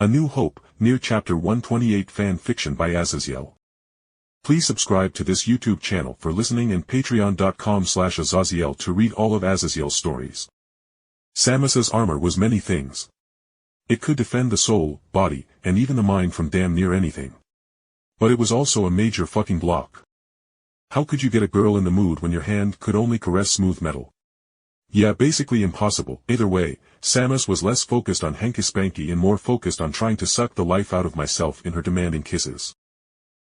A New Hope, Nier Chapter 128 Fan Fiction by Azazyel. Please subscribe to this YouTube channel for listening and patreon.com/Azazyel to read all of Azazyel's stories. Samus's armor was many things. It could defend the soul, body, and even the mind from damn near anything. But it was also a major fucking block. How could you get a girl in the mood when your hand could only caress smooth metal? Yeah, basically impossible. Either way, Samus was less focused on hanky spanky and more focused on trying to suck the life out of myself in her demanding kisses.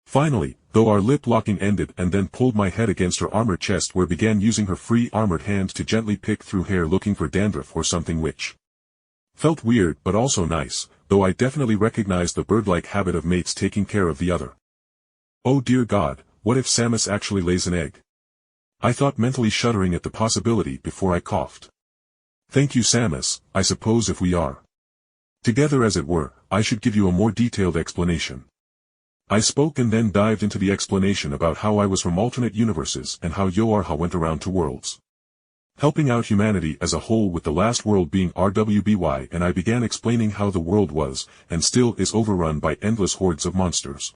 Finally, though our lip-locking ended and then pulled my head against her armored chest where began using her free armored hand to gently pick through hair looking for dandruff or something which felt weird but also nice, though I definitely recognized the bird-like habit of mates taking care of the other. Oh dear God, what if Samus actually lays an egg? I thought, mentally shuddering at the possibility before I coughed. Thank you, Samus. I suppose if we are together as it were, I should give you a more detailed explanation. I spoke and then dived into the explanation about how I was from alternate universes and how Yoarha went around to worlds, helping out humanity as a whole, with the last world being RWBY, and I began explaining how the world was, and still is, overrun by endless hordes of monsters.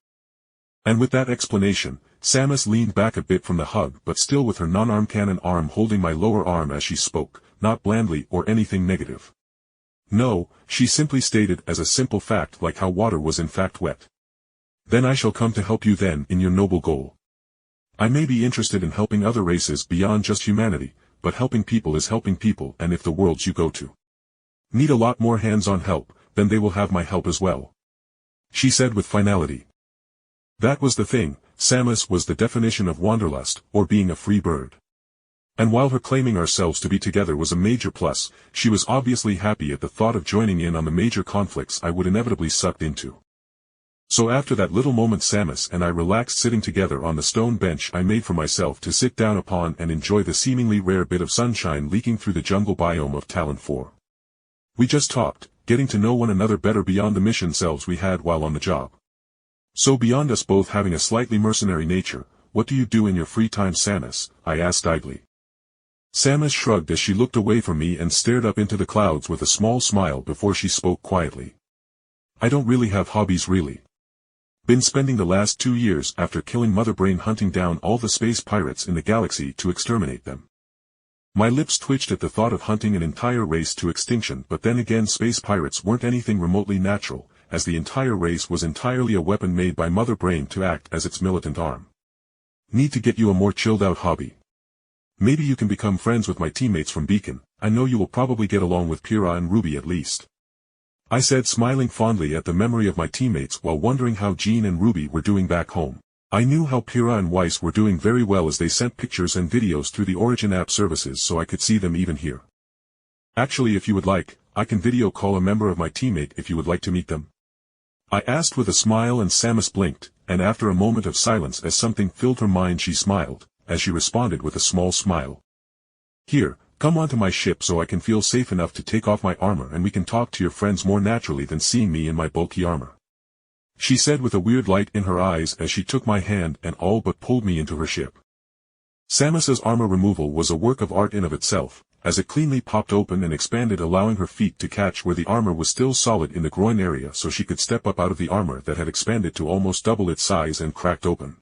And with that explanation, Samus leaned back a bit from the hug, but still with her non-arm cannon arm holding my lower arm as she spoke, not blandly or anything negative. No, she simply stated as a simple fact, like how water was in fact wet. Then I shall come to help you then in your noble goal. I may be interested in helping other races beyond just humanity, but helping people is helping people, and if the worlds you go to need a lot more hands-on help, then they will have my help as well, she said with finality. That was the thing, Samus was the definition of wanderlust, or being a free bird. And while her claiming ourselves to be together was a major plus, she was obviously happy at the thought of joining in on the major conflicts I would inevitably sucked into. So after that little moment, Samus and I relaxed, sitting together on the stone bench I made for myself to sit down upon and enjoy the seemingly rare bit of sunshine leaking through the jungle biome of Talon 4. We just talked, getting to know one another better beyond the mission selves we had while on the job. So beyond us both having a slightly mercenary nature, what do you do in your free time, Samus? I asked idly. Samus shrugged as she looked away from me and stared up into the clouds with a small smile before she spoke quietly. I don't really have hobbies, really. Been spending the last 2 years after killing Mother Brain hunting down all the space pirates in the galaxy to exterminate them. My lips twitched at the thought of hunting an entire race to extinction, but then again, space pirates weren't anything remotely natural, as the entire race was entirely a weapon made by Mother Brain to act as its militant arm. Need to get you a more chilled out hobby. Maybe you can become friends with my teammates from Beacon. I know you will probably get along with Pyrrha and Ruby at least, I said, smiling fondly at the memory of my teammates while wondering how Jean and Ruby were doing back home. I knew how Pyrrha and Weiss were doing very well, as they sent pictures and videos through the Origin app services, so I could see them even here. Actually, if you would like, I can video call a member of my teammate if you would like to meet them, I asked with a smile, and Samus blinked, and after a moment of silence as something filled her mind, she smiled, as she responded with a small smile. Here, come onto my ship so I can feel safe enough to take off my armor and we can talk to your friends more naturally than seeing me in my bulky armor, she said with a weird light in her eyes as she took my hand and all but pulled me into her ship. Samus's armor removal was a work of art in of itself, as it cleanly popped open and expanded, allowing her feet to catch where the armor was still solid in the groin area, so she could step up out of the armor that had expanded to almost double its size and cracked open.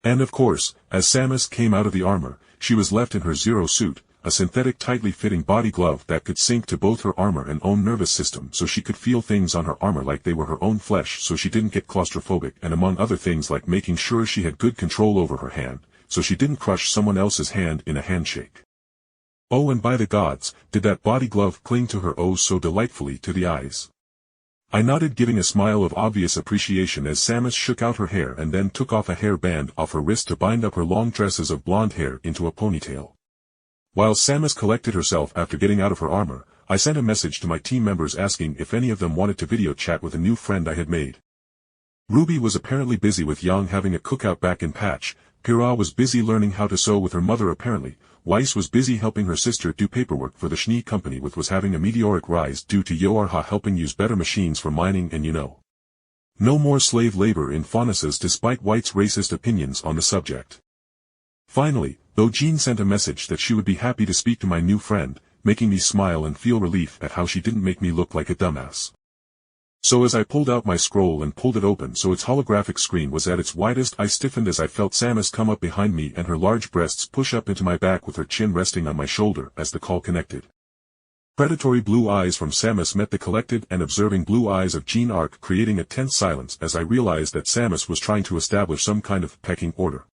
And of course, as Samus came out of the armor, she was left in her Zero suit, a synthetic tightly fitting body glove that could sync to both her armor and own nervous system, so she could feel things on her armor like they were her own flesh, so she didn't get claustrophobic, and among other things like making sure she had good control over her hand, so she didn't crush someone else's hand in a handshake. Oh, and by the gods, did that body glove cling to her oh so delightfully to the eyes. I nodded, giving a smile of obvious appreciation as Samus shook out her hair and then took off a hair band off her wrist to bind up her long tresses of blonde hair into a ponytail. While Samus collected herself after getting out of her armor, I sent a message to my team members asking if any of them wanted to video chat with a new friend I had made. Ruby was apparently busy with Yang having a cookout back in Patch, Pyrrha was busy learning how to sew with her mother apparently, Weiss was busy helping her sister do paperwork for the Schnee company, which was having a meteoric rise due to Yoarha helping use better machines for mining, and no more slave labor in Faunus's despite White's racist opinions on the subject. Finally, though, Jean sent a message that she would be happy to speak to my new friend, making me smile and feel relief at how she didn't make me look like a dumbass. So as I pulled out my scroll and pulled it open so its holographic screen was at its widest, I stiffened as I felt Samus come up behind me and her large breasts push up into my back with her chin resting on my shoulder as the call connected. Predatory blue eyes from Samus met the collected and observing blue eyes of Jean Arc, creating a tense silence as I realized that Samus was trying to establish some kind of pecking order.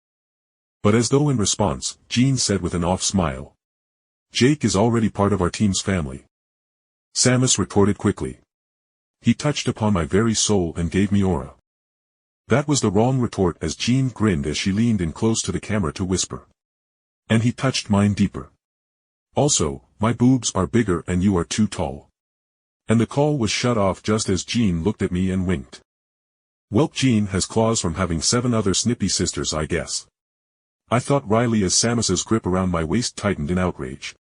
But as though in response, Jean said with an off smile, "Jake is already part of our team's family." Samus retorted quickly. "He touched upon my very soul and gave me aura." That was the wrong retort as Jean grinned as she leaned in close to the camera to whisper. "And he touched mine deeper. Also, my boobs are bigger and you are too tall." And the call was shut off just as Jean looked at me and winked. "Welp, Jean has claws from having 7 other snippy sisters, I guess," I thought wryly as Samus's grip around my waist tightened in outrage.